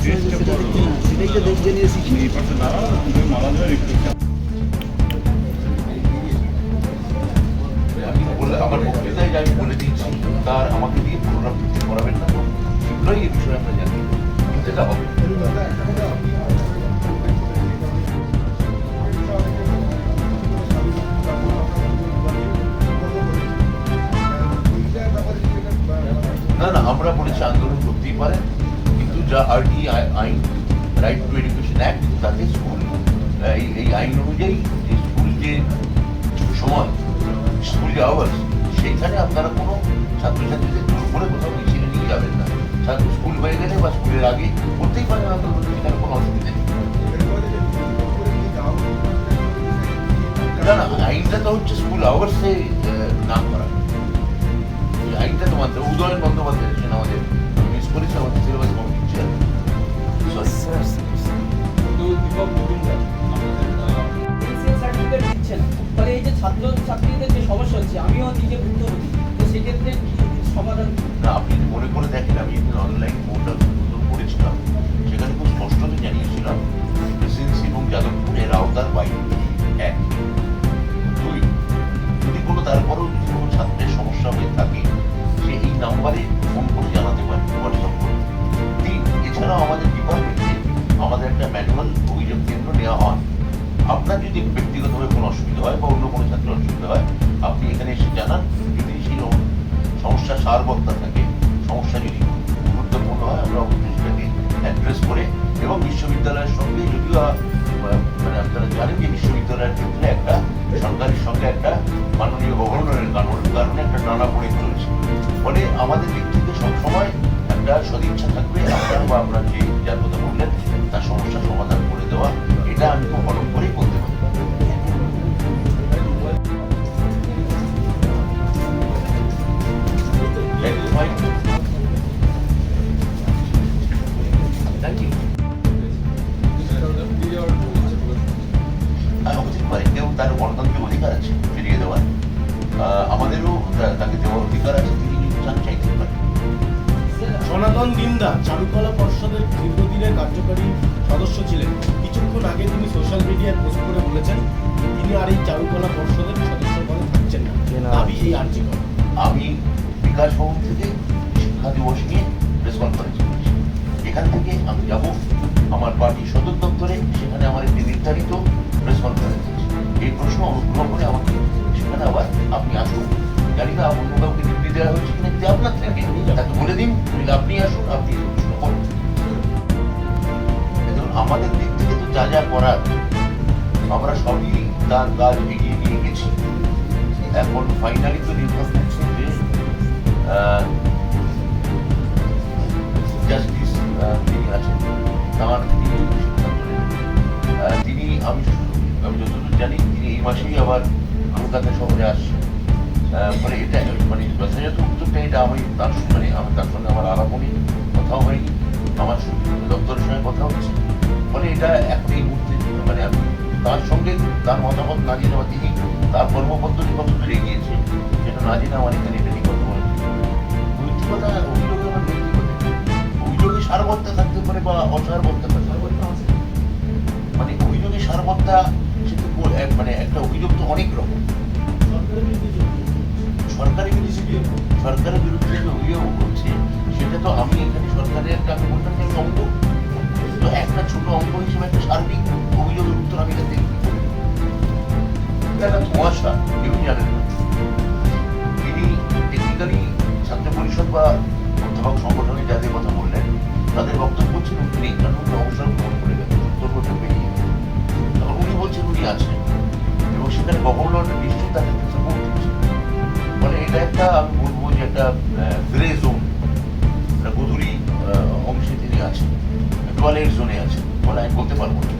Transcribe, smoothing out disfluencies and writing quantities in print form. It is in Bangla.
বিষয় আছে সেটা দেখছি না, সেটাই তো দেখতে নিয়ে শিখি। আমার বক্তৃতায় যা আমি বলে দিয়েছি তার আমাকে দিয়ে পুনরাবৃত্তি করাবেন না, শীঘ্রই এই বিষয়ে আমরা জানি কিন্তু এটা হবে। না না, আমরা বলেছি আন্দোলন করতেই পারেন, কিন্তু যা আরটি আইন, রাইট টু এডুকেশন অ্যাক্ট, তাতে স্কুল এই আইন অনুযায়ী যে স্কুল যে সময়, স্কুল যে আওয়ার্স, সেইখানে আপনারা কোনো ছাত্রছাত্রীদের জোর করে কোথাও মিছিলে নিয়ে যাবেন না। ছাত্র স্কুল হয়ে গেলে বা স্কুলের আগে করতেই পারেন আন্দোলন, সেখানে কোনো অসুবিধা নেই। না না, আইনটা তো হচ্ছে স্কুল আওয়ার্সে নাম করা, আইনটা তো মানতে উদয়ন বন্দ্যোপাধ্যায় ছিলেন আমাদের, মিস করেছে আমাদের সিলেবাস কমিটির চেয়ারম্যান। ফলে এই যে ছাত্রছাত্রীদের যে সমস্যা হচ্ছে, আমিও নিজে ভুক্তভোগী, তো সেক্ষেত্রে সমাধান না, আপনি মনে করে দেখেন, আমি একদিন অনলাইন পোর্টাল করেছিলাম, সেখানে খুব স্পষ্টত জানিয়েছিলাম প্রেসিডেন্সি এবং যাদবপুর এর আওতার বাইরে। এক, দুই, যদি কোনো তারপরেও যদি কোনো ছাত্রের সমস্যা হয়ে থাকে, সে এই নাম্বারে ফোন করে জানাতে পারে, হোয়াটসঅ্যাপ করে। তিন, এছাড়াও আমাদের ডিপার্টমেন্টে আমাদের একটা ম্যানুয়াল অভিযোগ কেন্দ্র নেওয়া হয়। আপনার যদি ব্যক্তিগতভাবে কোনো অসুবিধা হয় বা অন্য কোনো ছাত্রের অসুবিধা হয়, আপনি এখানে এসে জানান। যদি সেই সমস্যা সারবত্তা থাকে, সমস্যা যদি গুরুত্বপূর্ণ হয়, আমরা অবশ্যই সেটাকে অ্যাড্রেস করে, এবং বিশ্ববিদ্যালয়ের সঙ্গে যদিও মানে আপনারা জানেন যে বিশ্ববিদ্যালয়ের ক্ষেত্রে একটা সরকারের সঙ্গে একটা মাননীয় গভর্নরের কারণে একটা টানাপোড়ে চলছে। ফলে আমাদের দিক থেকে সবসময় একটা সদিচ্ছা থাকবে, আপনার বা আপনার যে যার কথা বললেন তার সমস্যা সমাধান করে দেওয়া, এটা আমি খুব ভালো করেই বলতে পারি। কেউ তার গণতান্ত্রিক অধিকার আছে ফিরিয়ে দেওয়ার, আমাদেরও তাকে দেওয়ার অধিকার আছে, তিনি চাইতে পারেন। সনাতন দিন্দা চারুকলা পর্ষদের দীর্ঘদিনের কার্যকারী সদস্য ছিলেন। কিছুক্ষণ আগে তিনি সোশ্যাল মিডিয়ায় পোস্ট করে বলেছেন তিনি আর এই চারুকলা পর্ষদের সদস্য পদে থাকছেন না। দাবি এই আর্জি করেন। আমি বিকাশ ভবন থেকে শিক্ষা দিবস নিয়ে প্রেস কনফারেন্স করেছি, এখান থেকে আমি যাব আমার পার্টির সদর দপ্তরে, সেখানে আমার একটি নির্ধারিত প্রেস কনফারেন্স আছে। এই প্রশ্ন অনুগ্রহ করে আমাকে সেখানে আবার আপনি আসুন, জানি না অন্য কাউকে ডিউটি দেওয়া হয়েছে কিনা, যদি আপনার থেকে তাকে বলে দিন আপনি আসুন, আপনি প্রশ্ন করুন। আমাদের দিক থেকে তো যা যা করার আমরা সবই তার কাজ এগিয়ে নিয়ে গেছি। এখন ফাইনালি তো নির্ভর করছে যে জাস্টিস তিনি আছেন, তাঁর তিনি আমি যতদূর জানি তিনি এই মাসেই আবার কলকাতা শহরে আসছেন। ফলে এটা মানে যথাযথ উত্তরটা এটা আমি তার সঙ্গে আমার আলাপনি কথাও হয়নি, আমার দপ্তরের সঙ্গে কথা হচ্ছে। ফলে এটা এখন এই মুহূর্তে মানে আমি তার সঙ্গে তার মতামত না জেনে বা তিনি তার কর্মপদ্ধতি কতদূর এগিয়েছে সেটা না জেনে আমার এখানে এটা নিয়ে কথা বলেছে। নৈতিকতা অভিযোগে আমার ব্যক্তিগত অভিযোগে সারবত্তা থাকতে পারে বা অসারবত্তা থাকতে পারে, মানে অভিযোগে সারবত্তা সেটা মানে একটা অভিযোগ তো অনেক রকম। সরকারের বিরুদ্ধে যে অভিযোগ করছে সেটা তো আমি এখানে সরকারের একটা আমি বললাম যে অঙ্গ, তো একটা ছোট অঙ্গ হিসেবে একটা সার্বিক অভিযোগের উত্তর আমি এখান থেকে একটা ধোঁয়াশা, কেউ জানেন না। তিনি টেকনিক্যালি ছাত্র পরিষদ বা অধ্যাপক সংগঠনে যাদের কথা বললেন তাদের বক্তব্য ছিল তিনি অবসর গ্রহণ করে গেছেন, উত্তর বেরিয়ে। তখন উনি বলছেন উনি আছেন এবং সেখানে গভর্নর নিশ্চয়ই তাদের সাপোর্ট দিচ্ছে। মানে এটা একটা আমি বলবো যে একটা গ্রে জোন, একটা গধুরি অংশে তিনি আছেন, টয়লেট জোনে আছেন বলে আমি বলতে পারবো না।